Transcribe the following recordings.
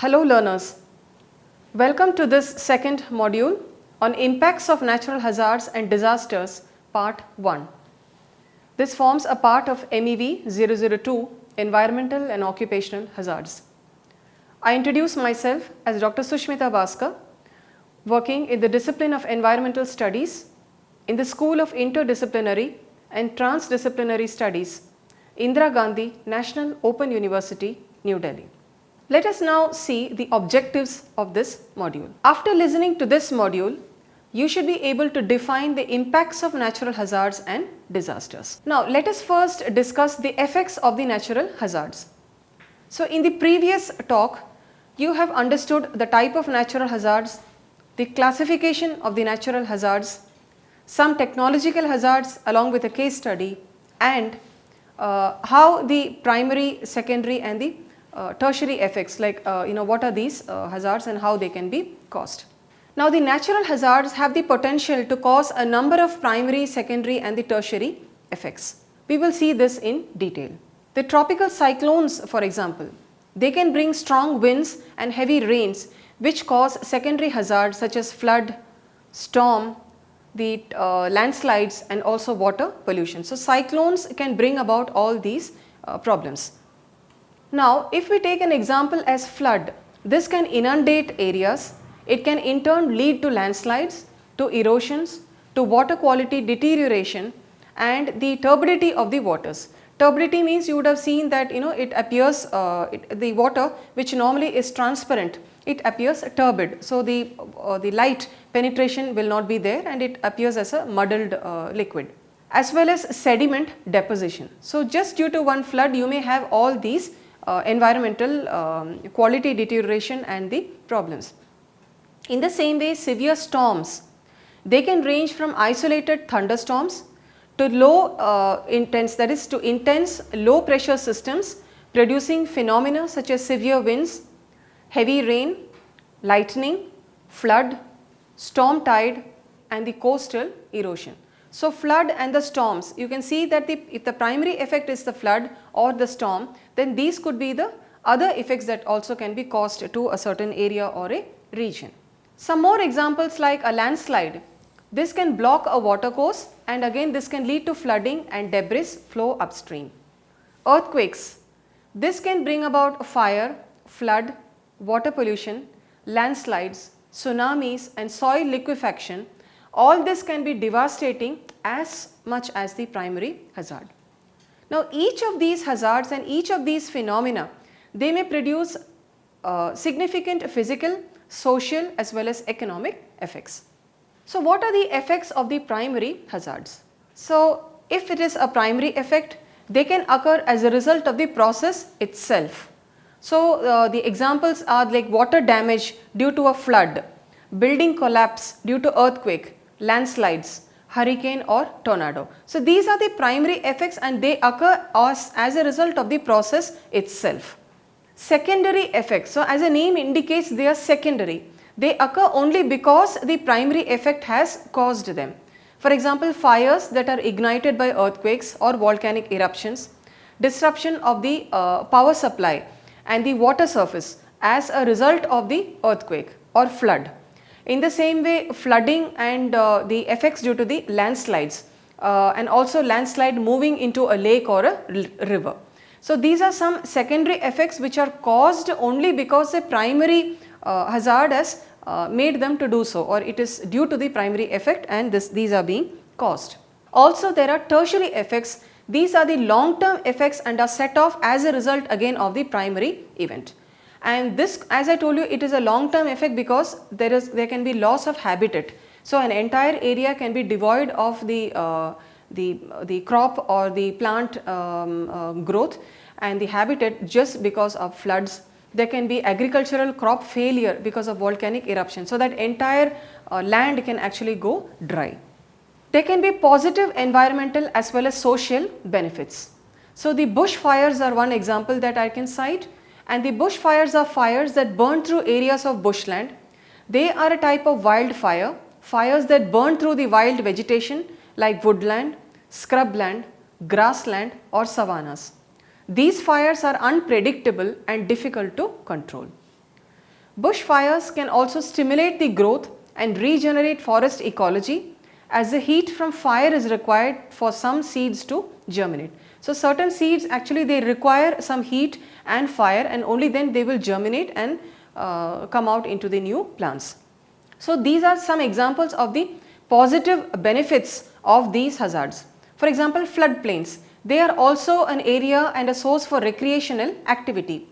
Hello learners, welcome to this second module on impacts of natural hazards and disasters part 1. This forms a part of MEV 002 Environmental and Occupational Hazards. I introduce myself as Dr. Sushmita Bhaskar, working in the discipline of Environmental Studies in the School of Interdisciplinary and Transdisciplinary Studies, Indira Gandhi National Open University, New Delhi. Let us now see the objectives of this module. After listening to this module, you should be able to define the impacts of natural hazards and disasters. Now, let us first discuss the effects of the natural hazards. So, in the previous talk, you have understood the type of natural hazards, the classification of the natural hazards, some technological hazards along with a case study, and how the primary, secondary and the tertiary effects, like what are these hazards and how they can be caused. Now, the natural hazards have the potential to cause a number of primary, secondary and the tertiary effects. We will see this in detail. The tropical cyclones, for example, they can bring strong winds and heavy rains which cause secondary hazards such as flood, storm, the landslides and also water pollution. So, cyclones can bring about all these problems. Now, if we take an example as flood, this can inundate areas. It can in turn lead to landslides, to erosions, to water quality deterioration and the turbidity of the waters. Turbidity means you would have seen that it appears, the water which normally is transparent, it appears turbid. So, the light penetration will not be there and it appears as a muddled liquid, as well as sediment deposition. So, just due to one flood you may have all these environmental quality deterioration and the problems. In the same way, severe storms, they can range from isolated thunderstorms to low intense, that is to intense low pressure systems producing phenomena such as severe winds, heavy rain, lightning, flood, storm tide and the coastal erosion. So, flood and the storms, you can see that if the primary effect is the flood or the storm, then these could be the other effects that also can be caused to a certain area or a region. Some more examples like a landslide, this can block a water course and again this can lead to flooding and debris flow upstream. Earthquakes, this can bring about fire, flood, water pollution, landslides, tsunamis and soil liquefaction. All this can be devastating as much as the primary hazard. Now, each of these hazards and each of these phenomena, they may produce significant physical, social as well as economic effects. So, what are the effects of the primary hazards? So, if it is a primary effect, they can occur as a result of the process itself. So, the examples are like water damage due to a flood, building collapse due to earthquake, landslides, hurricane or tornado. So, these are the primary effects and they occur as a result of the process itself. Secondary effects, so as the name indicates, they are secondary. They occur only because the primary effect has caused them. For example, fires that are ignited by earthquakes or volcanic eruptions, disruption of the power supply and the water surface as a result of the earthquake or flood. In the same way, flooding and the effects due to the landslides and also landslide moving into a lake or a river. So, these are some secondary effects which are caused only because the primary hazard has made them to do so, or it is due to the primary effect and these are being caused. Also, there are tertiary effects. These are the long term effects and are set off as a result again of the primary event. And this, as I told you, it is a long term effect because there can be loss of habitat. So, an entire area can be devoid of the crop or the plant growth and the habitat just because of floods. There can be agricultural crop failure because of volcanic eruption. So, that entire land can actually go dry. There can be positive environmental as well as social benefits. So, the bush fires are one example that I can cite, and the bush fires are fires that burn through areas of bushland. They are a type of wildfire, fires that burn through the wild vegetation like woodland, scrubland, grassland or savannas. These fires are unpredictable and difficult to control. Bushfires can also stimulate the growth and regenerate forest ecology, as the heat from fire is required for some seeds to germinate. So, certain seeds actually they require some heat and fire, and only then they will germinate and come out into the new plants. So, these are some examples of the positive benefits of these hazards. For example, floodplains, they are also an area and a source for recreational activity.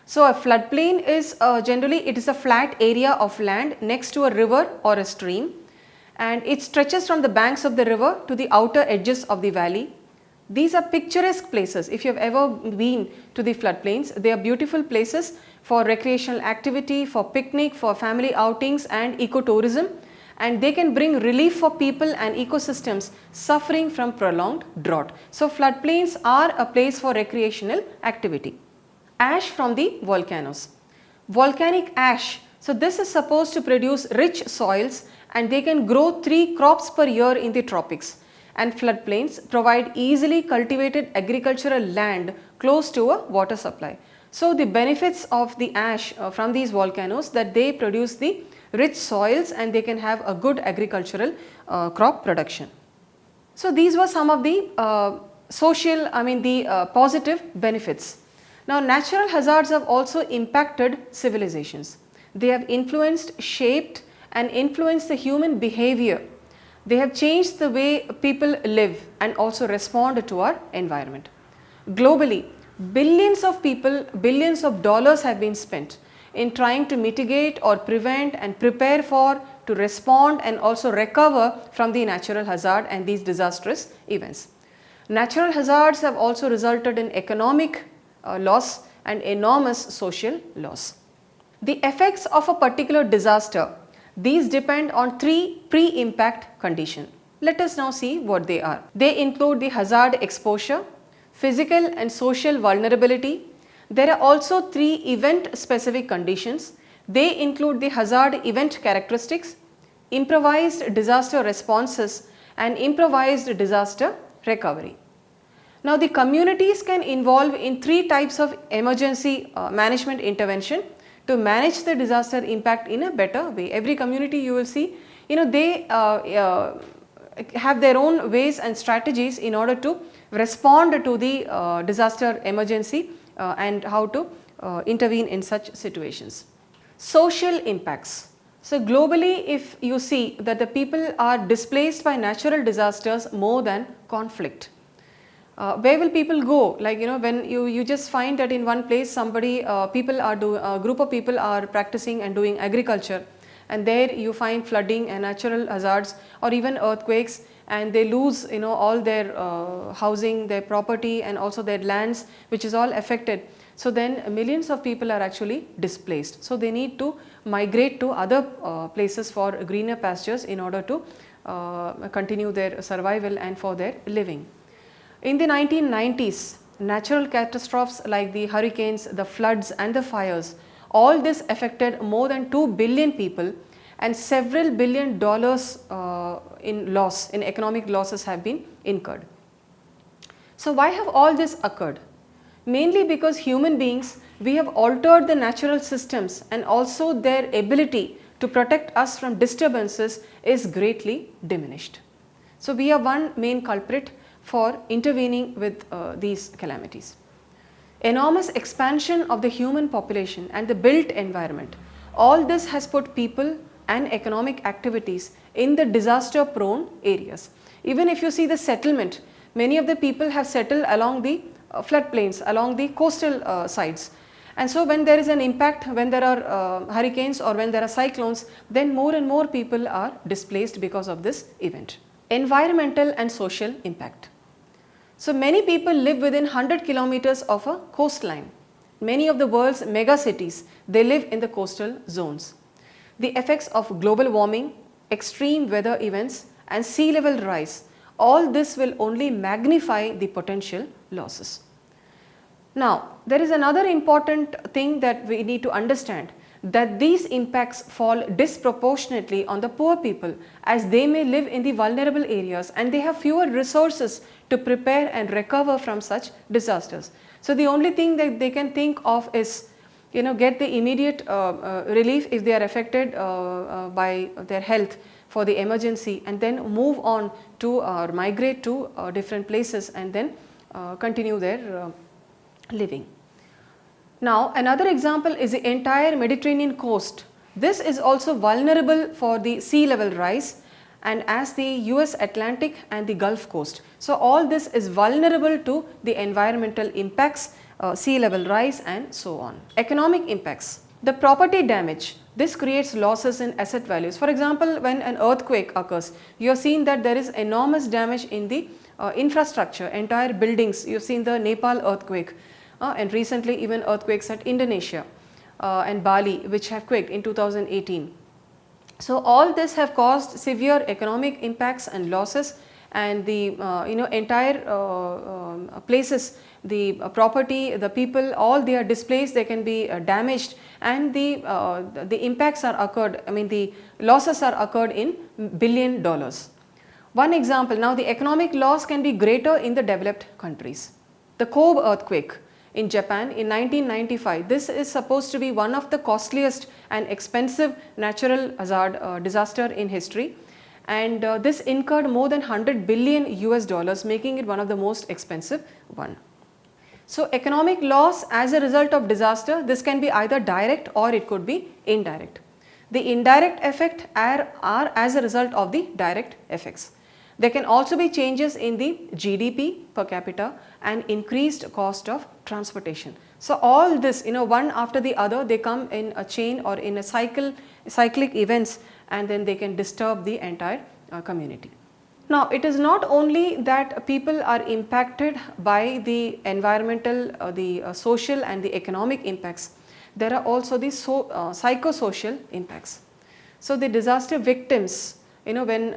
So, a floodplain is generally it is a flat area of land next to a river or a stream, and it stretches from the banks of the river to the outer edges of the valley. These are picturesque places. If you have ever been to the floodplains, they are beautiful places for recreational activity, for picnic, for family outings and ecotourism, and they can bring relief for people and ecosystems suffering from prolonged drought. So, floodplains are a place for recreational activity. Ash from the volcanoes. Volcanic ash. So, this is supposed to produce rich soils, and they can grow 3 crops per year in the tropics. And floodplains provide easily cultivated agricultural land close to a water supply. So, the benefits of the ash from these volcanoes, that they produce the rich soils and they can have a good agricultural crop production. So, these were some of the positive benefits. Now, natural hazards have also impacted civilizations. They have influenced, shaped and influenced the human behavior. They have changed the way people live and also respond to our environment. Globally, billions of people, billions of dollars have been spent in trying to mitigate or prevent and prepare for, to respond and also recover from the natural hazard and these disastrous events. Natural hazards have also resulted in economic loss and enormous social loss. The effects of a particular disaster, these depend on 3 pre-impact conditions. Let us now see what they are. They include the hazard exposure, physical and social vulnerability. There are also 3 event specific conditions. They include the hazard event characteristics, improvised disaster responses and improvised disaster recovery. Now, the communities can involve in 3 types of emergency management intervention to manage the disaster impact in a better way. Every community you will see, they have their own ways and strategies in order to respond to the disaster emergency and how to intervene in such situations. Social impacts. So, globally, if you see that the people are displaced by natural disasters more than conflict. Where will people go? Like, when you just find that in one place somebody, a group of people are practicing and doing agriculture, and there you find flooding and natural hazards or even earthquakes, and they lose all their housing, their property and also their lands, which is all affected. So, then millions of people are actually displaced. So, they need to migrate to other places for greener pastures in order to continue their survival and for their living. In the 1990s, natural catastrophes like the hurricanes, the floods and the fires, all this affected more than 2 billion people, and several $billion in economic losses have been incurred. So, why have all this occurred? Mainly because human beings, we have altered the natural systems, and also their ability to protect us from disturbances is greatly diminished. So, we are one main culprit for intervening with these calamities. Enormous expansion of the human population and the built environment, all this has put people and economic activities in the disaster prone areas. Even if you see the settlement, many of the people have settled along the floodplains, along the coastal sides. And so, when there is an impact, when there are hurricanes or when there are cyclones, then more and more people are displaced because of this event. Environmental and social impact. So, many people live within 100 kilometers of a coastline. Many of the world's mega cities, they live in the coastal zones. The effects of global warming, extreme weather events and sea level rise, all this will only magnify the potential losses. Now, there is another important thing that we need to understand, that these impacts fall disproportionately on the poor people, as they may live in the vulnerable areas and they have fewer resources to prepare and recover from such disasters. So, the only thing that they can think of is get the immediate relief if they are affected by their health for the emergency, and then move on to or migrate to different places and then continue their living. Now another example is the entire Mediterranean coast. This is also vulnerable for the sea level rise, and as the US Atlantic and the Gulf Coast. So all this is vulnerable to the environmental impacts, sea level rise and so on. Economic impacts. The property damage. This creates losses in asset values. For example, when an earthquake occurs, you have seen that there is enormous damage in the infrastructure, entire buildings. You have seen the Nepal earthquake and recently even earthquakes at Indonesia and Bali, which have quaked in 2018. So all this have caused severe economic impacts and losses, and the entire places, the property, the people, all they are displaced, they can be damaged, and the impacts are occurred, the losses are occurred in $1 billion. One example, now the economic loss can be greater in the developed countries. The Kobe earthquake in Japan in 1995, this is supposed to be one of the costliest and expensive natural hazard disaster in history, and this incurred more than $100 billion US, making it one of the most expensive one. So economic loss as a result of disaster, this can be either direct or it could be indirect. The indirect effect are as a result of the direct effects. There can also be changes in the GDP per capita and increased cost of transportation. So all this, one after the other, they come in a chain or in a cyclic events, and then they can disturb the entire community. Now it is not only that people are impacted by the environmental, the social and the economic impacts. There are also the psychosocial impacts. So the disaster victims, when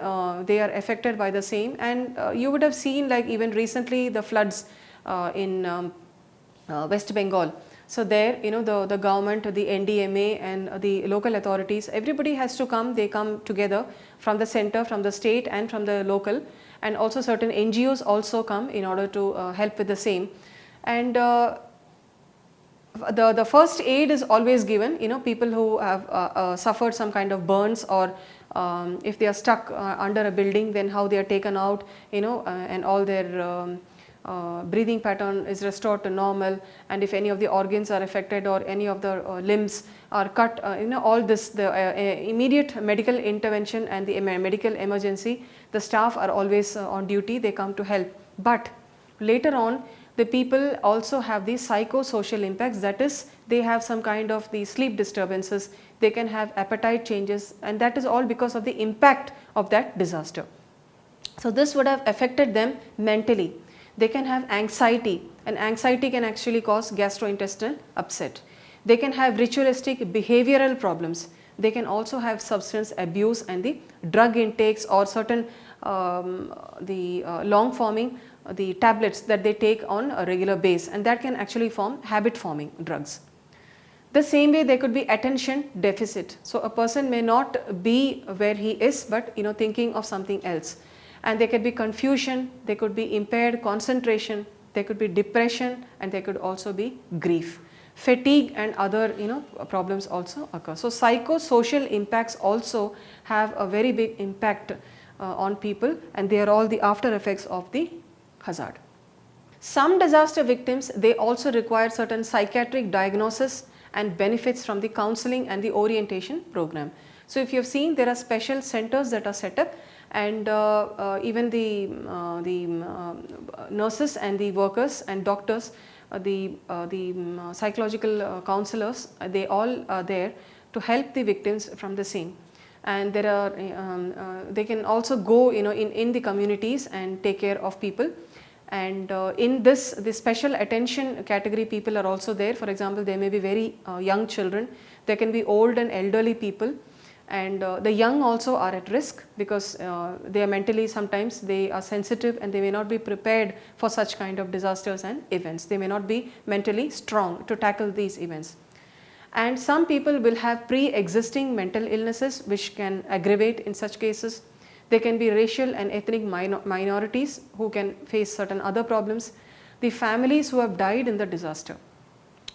they are affected by the same, and you would have seen, like even recently the floods in West Bengal. So there, the government, the NDMA and the local authorities, everybody has to come, they come together from the center, from the state and from the local, and also certain NGOs also come in order to help with the same. And the first aid is always given, people who have suffered some kind of burns, or if they are stuck under a building, then how they are taken out, and all their breathing pattern is restored to normal, and if any of the organs are affected or any of the limbs are cut, all this, the immediate medical intervention and the medical emergency, the staff are always on duty, they come to help. But later on, the people also have the psychosocial impacts, that is, they have some kind of the sleep disturbances, they can have appetite changes, and that is all because of the impact of that disaster. So this would have affected them mentally. They can have anxiety, and anxiety can actually cause gastrointestinal upset. They can have ritualistic behavioral problems. They can also have substance abuse and the drug intakes, or certain long forming the tablets that they take on a regular basis, and that can actually form habit forming drugs. The same way there could be attention deficit. So a person may not be where he is, but thinking of something else. And there could be confusion, there could be impaired concentration, there could be depression, and there could also be grief. Fatigue and other problems also occur. So psychosocial impacts also have a very big impact on people, and they are all the after effects of the hazard. Some disaster victims, they also require certain psychiatric diagnosis and benefits from the counseling and the orientation program. So if you have seen, there are special centers that are set up, and even the nurses and the workers and doctors, the psychological counselors, they all are there to help the victims from the same. And there are they can also go in the communities and take care of people. And in this, the special attention category people are also there. For example, there may be very young children, there can be old and elderly people, and the young also are at risk, because they are mentally, sometimes they are sensitive and they may not be prepared for such kind of disasters and events. They may not be mentally strong to tackle these events. And some people will have pre-existing mental illnesses which can aggravate in such cases. There can be racial and ethnic minorities who can face certain other problems. The families who have died in the disaster.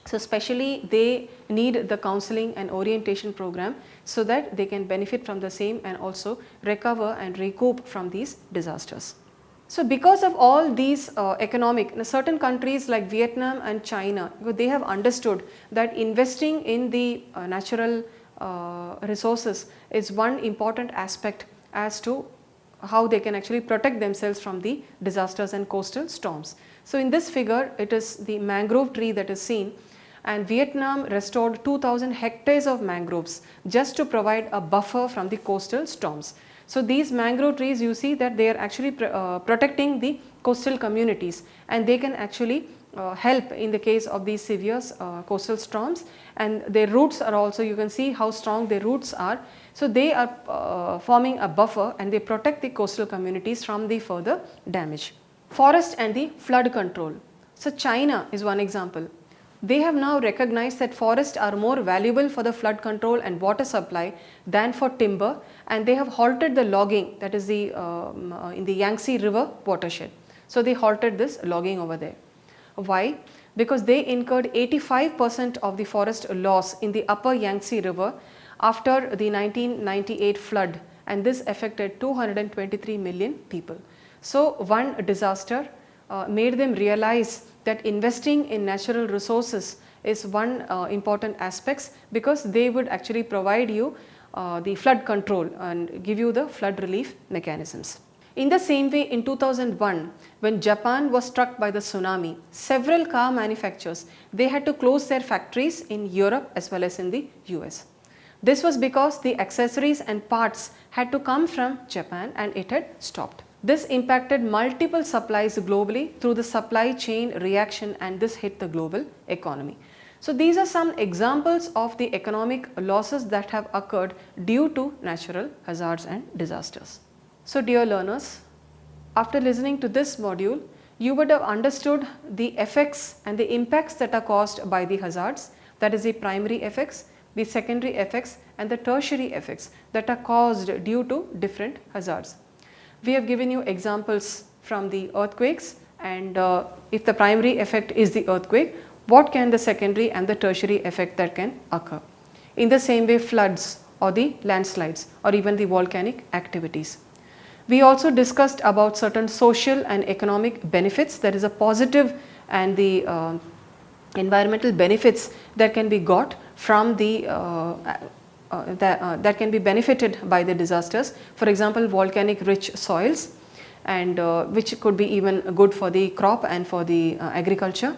So especially they need the counseling and orientation program so that they can benefit from the same and also recover and recoup from these disasters. So because of all these certain countries like Vietnam and China, they have understood that investing in the natural resources is one important aspect as to how they can actually protect themselves from the disasters and coastal storms. So in this figure, it is the mangrove tree that is seen, and Vietnam restored 2000 hectares of mangroves just to provide a buffer from the coastal storms. So these mangrove trees, you see that they are actually protecting the coastal communities, and they can actually help in the case of these severe coastal storms, and their roots are also, you can see how strong their roots are. So they are forming a buffer and they protect the coastal communities from the further damage. Forest and the flood control. So China is one example. They have now recognized that forests are more valuable for the flood control and water supply than for timber, and they have halted the logging, that is the in the Yangtze River watershed. So they halted this logging over there. Why? Because they incurred 85% of the forest loss in the upper Yangtze River after the 1998 flood, and this affected 223 million people. So one disaster made them realize that investing in natural resources is one important aspect, because they would actually provide you the flood control and give you the flood relief mechanisms. In the same way, in 2001, when Japan was struck by the tsunami, several car manufacturers, they had to close their factories in Europe as well as in the US. This was because the accessories and parts had to come from Japan and it had stopped. This impacted multiple supplies globally through the supply chain reaction, and this hit the global economy. So these are some examples of the economic losses that have occurred due to natural hazards and disasters. So dear learners, after listening to this module, you would have understood the effects and the impacts that are caused by the hazards, that is the primary effects, the secondary effects and the tertiary effects that are caused due to different hazards. We have given you examples from the earthquakes, and if the primary effect is the earthquake, what can the secondary and the tertiary effect that can occur? In the same way, floods or the landslides or even the volcanic activities. We also discussed about certain social and economic benefits, that is a positive and the environmental benefits that can be got from the that can be benefited by the disasters. For example, volcanic rich soils, and which could be even good for the crop and for the agriculture.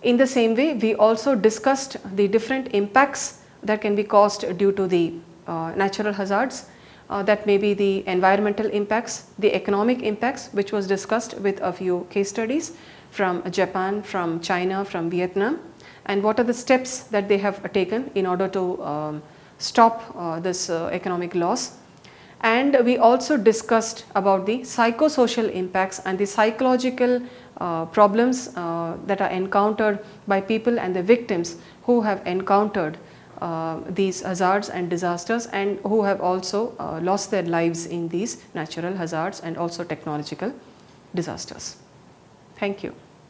In the same way, we also discussed the different impacts that can be caused due to the natural hazards. That may be the environmental impacts, the economic impacts, which was discussed with a few case studies from Japan, from China, from Vietnam, and what are the steps that they have taken in order to stop this economic loss. And we also discussed about the psychosocial impacts and the psychological problems that are encountered by people and the victims who have encountered these hazards and disasters, and who have also lost their lives in these natural hazards and also technological disasters. Thank you.